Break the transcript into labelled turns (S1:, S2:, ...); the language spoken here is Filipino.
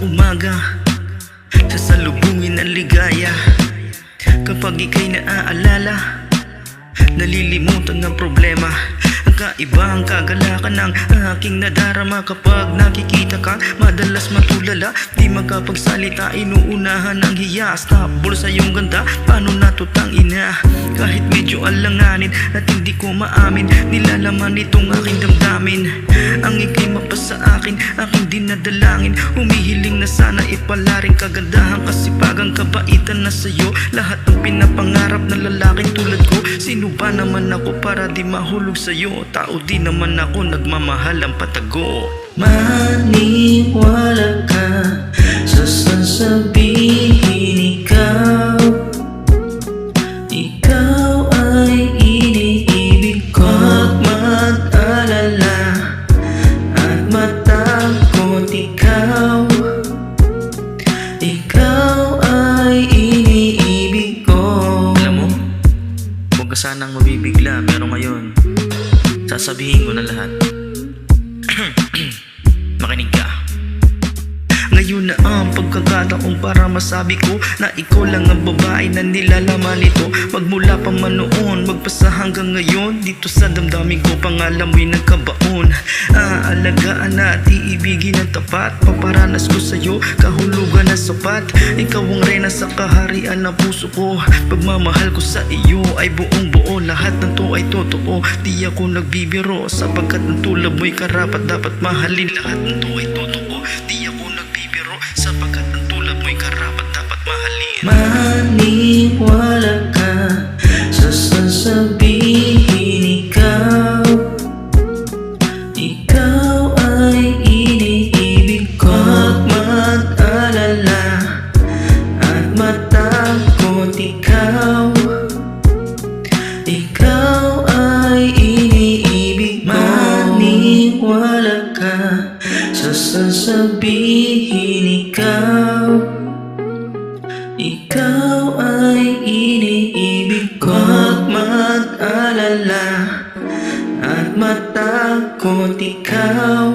S1: umaga, sasalubungin ang ligaya. Kapag ika'y naaalala, nalilimutan ng problema. Ang kaiba ang kagalakan ng aking nadarama. Kapag nakikita ka, madalas matulala, di makapagsalita, inuunahan ng hiya. Stable sa iyong ganda, paano natutang ina? Kahit medyo alanganin at hindi ko maamin, nilalaman itong aking damdamin. Ang ika'y mapasa akin, aking dinadalangin, humihiling na sana ipalaring kagandahan, kasipagang kabaitan na sa'yo. Lahat ng pinapangarap na lalaking tulad ko. Sino ba naman ako para di mahulog sa'yo? Tao di naman ako, nagmamahal ang patago.
S2: Maniwala ka sa sasabihin, ikaw ay iniibig ko. Huwag mag-alala at matakot, ikaw ay iniibig ko.
S1: Alam mo, huwag ka sanang mabibigla, pero ngayon sasabihin ko na lahat. Makinig ka. Ngayon na ang pagkakataon para masabi ko na ikaw lang ang babae na nilalaman nito. Magmula pa man noon, magpasa hanggang ngayon, dito sa damdamin ko pangalan mo'y nagkabaon. Aalagaan at iibigin ng tapat, paparanas ko sa'yo kahulugan na sapat. Ikaw ang reyna sa kaharian ng puso ko. Pagmamahal ko sa iyo ay buong buo, lahat ng to ay totoo, di ako nagbibiro. Sapagkat ang tulad mo'y karapat dapat mahalin. Lahat ng to ay totoo, di ako nagbibiro. Sapagkat ang tulad mo'y karapat dapat mahalin.
S2: Maniwala ka sa sasabihin, ikaw ay iniibig ko. Huwag mag-alala at matakot, ikaw ay iniibig ko. Maniwala ka sa sasabihin, ikaw ay iniibig ko. Huwag mag-alala at matakot, ikaw